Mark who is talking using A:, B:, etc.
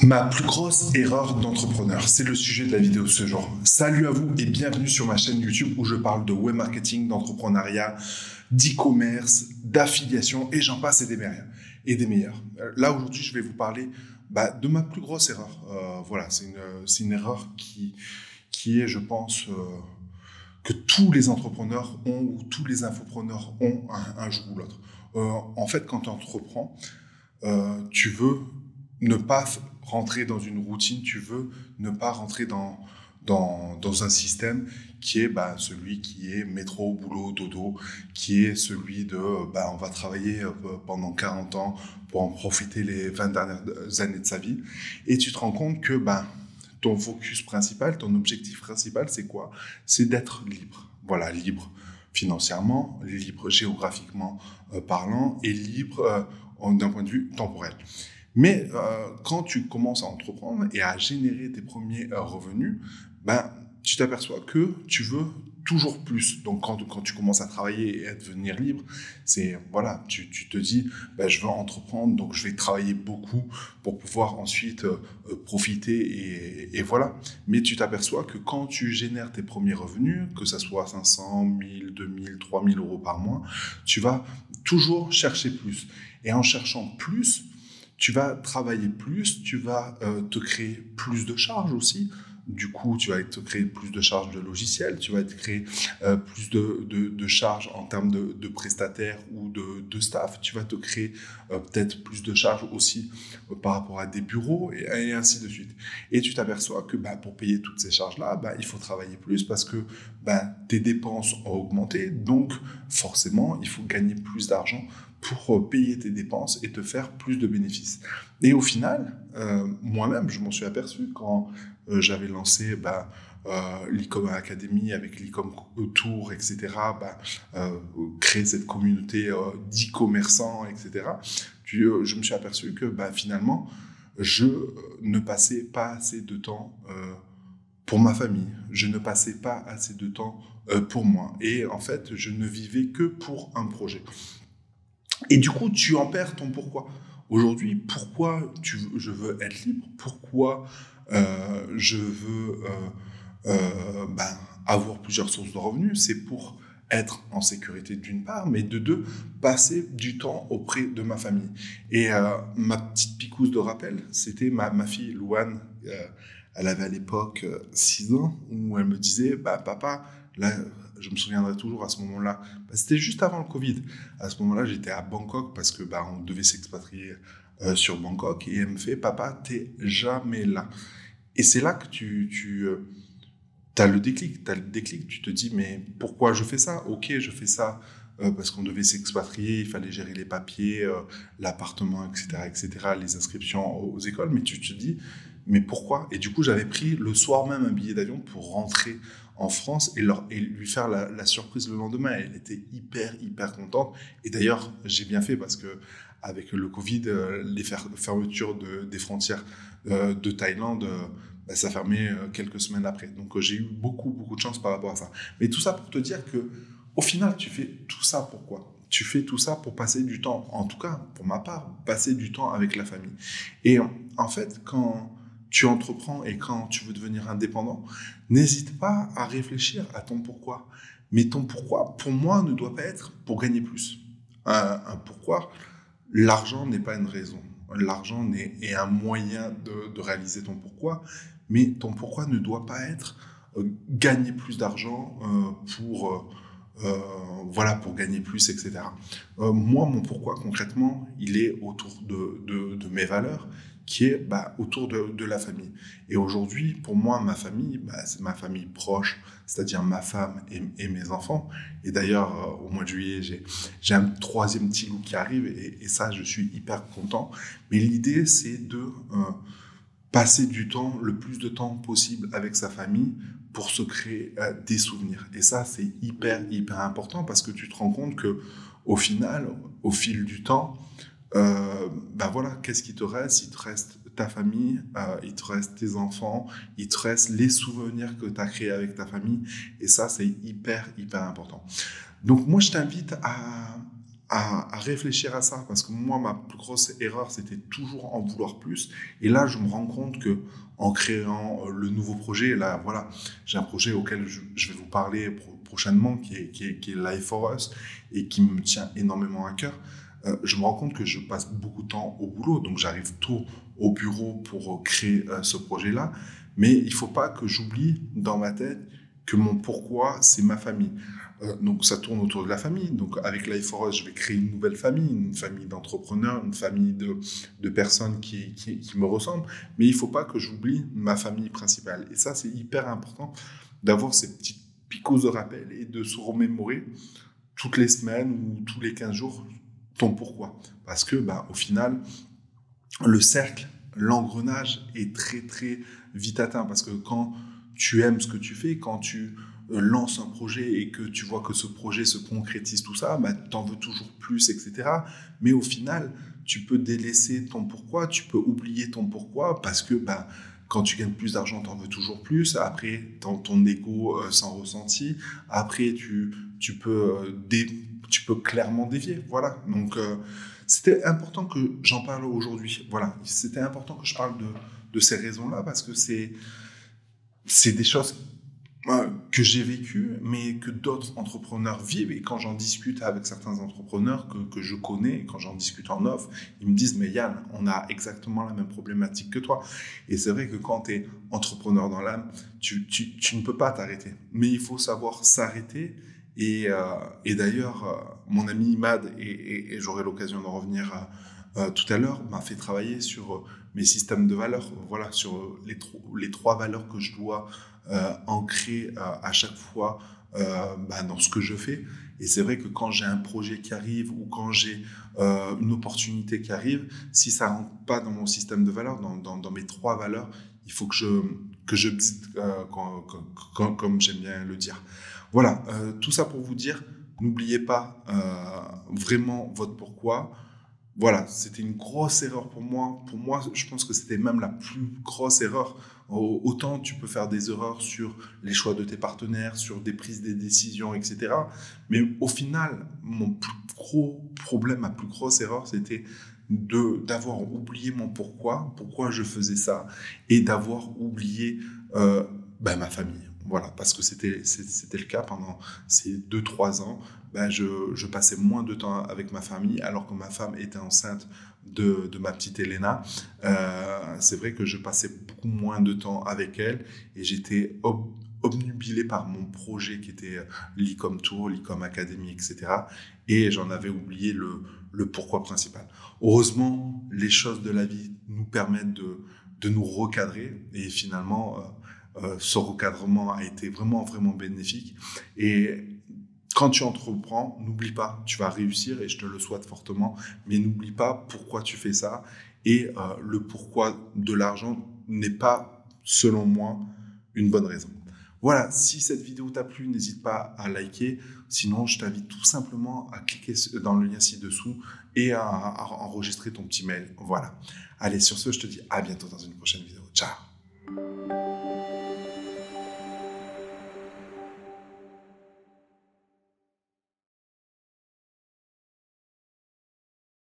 A: Ma plus grosse erreur d'entrepreneur, c'est le sujet de la vidéo de ce jour. Salut à vous et bienvenue sur ma chaîne YouTube où je parle de web marketing, d'entrepreneuriat, d'e-commerce, d'affiliation et j'en passe et des meilleurs. Là aujourd'hui, je vais vous parler de ma plus grosse erreur. Voilà, c'est une erreur qui est, je pense, que tous les entrepreneurs ont ou tous les infopreneurs ont un jour ou l'autre. En fait, quand tu entreprends, tu veux ne pas rentrer dans une routine, tu veux ne pas rentrer dans un système qui est celui qui est métro, boulot, dodo, qui est celui de on va travailler pendant 40 ans pour en profiter les 20 dernières années de sa vie. Et tu te rends compte que ton focus principal, ton objectif principal, c'est quoi? C'est d'être libre. Voilà, libre financièrement, libre géographiquement parlant et libre d'un point de vue temporel. Mais quand tu commences à entreprendre et à générer tes premiers revenus, tu t'aperçois que tu veux toujours plus. Donc quand tu commences à travailler et à devenir libre, c'est voilà, tu te dis je veux entreprendre, donc je vais travailler beaucoup pour pouvoir ensuite profiter et voilà. Mais tu t'aperçois que quand tu génères tes premiers revenus, que ça soit 500, 1000, 2000, 3000 euros par mois, tu vas toujours chercher plus. Et en cherchant plus, tu vas travailler plus, tu vas te créer plus de charges aussi. Du coup, tu vas te créer plus de charges de logiciels, tu vas te créer plus de charges en termes de prestataires ou de staff. Tu vas te créer peut-être plus de charges aussi par rapport à des bureaux et ainsi de suite. Et tu t'aperçois que pour payer toutes ces charges-là, il faut travailler plus parce que tes dépenses ont augmenté. Donc, forcément, il faut gagner plus d'argent pour payer tes dépenses et te faire plus de bénéfices. Et au final, moi-même, je m'en suis aperçu quand j'avais lancé l'e-com Academy avec l'e-com Tour, etc., créer cette communauté d'e-commerçants, etc., je me suis aperçu que finalement, je ne passais pas assez de temps pour ma famille, je ne passais pas assez de temps pour moi. Et en fait, je ne vivais que pour un projet. Et du coup, tu en perds ton pourquoi. Aujourd'hui, pourquoi je veux être libre? Pourquoi je veux avoir plusieurs sources de revenus? C'est pour être en sécurité d'une part, mais de deux, passer du temps auprès de ma famille. Et ma petite picouse de rappel, c'était ma fille Louane. Elle avait à l'époque 6 ans, où elle me disait, papa, là, je me souviendrai toujours à ce moment-là, c'était juste avant le Covid. À ce moment-là, j'étais à Bangkok parce que on devait s'expatrier sur Bangkok et elle me fait, papa, t'es jamais là. Et c'est là que tu as le déclic, tu te dis, mais pourquoi je fais ça? Ok, je fais ça parce qu'on devait s'expatrier, il fallait gérer les papiers, l'appartement, etc., les inscriptions aux écoles, mais tu te dis, mais pourquoi? Et du coup, j'avais pris le soir même un billet d'avion pour rentrer en France et lui faire la surprise le lendemain. Elle était hyper contente. Et d'ailleurs, j'ai bien fait parce que avec le Covid, les fermetures des frontières de Thaïlande, ça fermait quelques semaines après. Donc j'ai eu beaucoup de chance par rapport à ça. Mais tout ça pour te dire que au final, tu fais tout ça pourquoi? Tu fais tout ça pour passer du temps, en tout cas pour ma part, passer du temps avec la famille. Et en fait, quand tu entreprends et quand tu veux devenir indépendant, n'hésite pas à réfléchir à ton pourquoi. Mais ton pourquoi, pour moi, ne doit pas être pour gagner plus. Un pourquoi, l'argent n'est pas une raison. L'argent est un moyen de réaliser ton pourquoi, mais ton pourquoi ne doit pas être gagner plus d'argent pour gagner plus, etc. Moi, mon pourquoi, concrètement, il est autour de mes valeurs, qui est autour de la famille. Et aujourd'hui, pour moi, ma famille, c'est ma famille proche, c'est-à-dire ma femme et mes enfants. Et d'ailleurs, au mois de juillet, j'ai un troisième petit loup qui arrive, et ça, je suis hyper content. Mais l'idée, c'est de passer du temps, le plus de temps possible avec sa famille pour se créer des souvenirs. Et ça, c'est hyper important parce que tu te rends compte que au final, au fil du temps, voilà, qu'est-ce qui te reste? Il te reste ta famille, il te reste tes enfants, il te reste les souvenirs que tu as créés avec ta famille. Et ça, c'est hyper important. Donc moi, je t'invite à réfléchir à ça, parce que moi, ma plus grosse erreur, c'était toujours en vouloir plus. Et là, je me rends compte que en créant le nouveau projet, là, voilà, j'ai un projet auquel je vais vous parler prochainement, qui est Life for Us, et qui me tient énormément à cœur. Je me rends compte que je passe beaucoup de temps au boulot, donc j'arrive tôt au bureau pour créer ce projet-là, mais il ne faut pas que j'oublie dans ma tête que mon pourquoi, c'est ma famille. Donc ça tourne autour de la famille. Donc avec Life for Us, je vais créer une nouvelle famille, une famille d'entrepreneurs, une famille de personnes qui me ressemblent. Mais il ne faut pas que j'oublie ma famille principale. Et ça, c'est hyper important d'avoir ces petites piqûres de rappel et de se remémorer toutes les semaines ou tous les 15 jours ton pourquoi. Parce que au final, le cercle, l'engrenage est très très vite atteint. Parce que quand tu aimes ce que tu fais, quand tu lances un projet et que tu vois que ce projet se concrétise, tout ça, t'en veux toujours plus, etc. Mais au final, tu peux délaisser ton pourquoi, tu peux oublier ton pourquoi parce que quand tu gagnes plus d'argent, t'en veux toujours plus. Après, ton ego s'en ressentit. Après, tu peux clairement dévier. Voilà. Donc, c'était important que j'en parle aujourd'hui. Voilà. C'était important que je parle de ces raisons-là parce que c'est des choses que j'ai vécues, mais que d'autres entrepreneurs vivent. Et quand j'en discute avec certains entrepreneurs que je connais, et quand j'en discute en off, ils me disent « Mais Yann, on a exactement la même problématique que toi. » Et c'est vrai que quand tu es entrepreneur dans l'âme, tu ne peux pas t'arrêter. Mais il faut savoir s'arrêter. Et d'ailleurs, mon ami Imad, et j'aurai l'occasion d'en revenir tout à l'heure, m'a fait travailler sur mes systèmes de valeurs, voilà, sur les 3 valeurs que je dois ancrer à chaque fois dans ce que je fais. Et c'est vrai que quand j'ai un projet qui arrive ou quand j'ai une opportunité qui arrive, si ça rentre pas dans mon système de valeurs, dans mes 3 valeurs, il faut que je bzite, comme j'aime bien le dire. Voilà, tout ça pour vous dire, n'oubliez pas vraiment votre pourquoi. Voilà, c'était une grosse erreur pour moi. Pour moi, je pense que c'était même la plus grosse erreur. Autant tu peux faire des erreurs sur les choix de tes partenaires, sur des prises de décisions, etc. Mais au final, mon plus gros problème, ma plus grosse erreur, c'était d'avoir oublié mon pourquoi je faisais ça, et d'avoir oublié ma famille. Voilà, parce que c'était le cas pendant ces 2-3 ans. Je passais moins de temps avec ma famille alors que ma femme était enceinte de ma petite Elena. C'est vrai que je passais beaucoup moins de temps avec elle et j'étais obnubilé par mon projet qui était l'E-Com Tour, l'E-Com Academy, etc. Et j'en avais oublié le pourquoi principal. Heureusement, les choses de la vie nous permettent de nous recadrer et finalement, ce recadrement a été vraiment, vraiment bénéfique. Et quand tu entreprends, n'oublie pas, tu vas réussir et je te le souhaite fortement, mais n'oublie pas pourquoi tu fais ça. Et le pourquoi de l'argent n'est pas, selon moi, une bonne raison. Voilà, si cette vidéo t'a plu, n'hésite pas à liker. Sinon, je t'invite tout simplement à cliquer dans le lien ci-dessous et à enregistrer ton petit mail. Voilà. Allez, sur ce, je te dis à bientôt dans une prochaine vidéo. Ciao.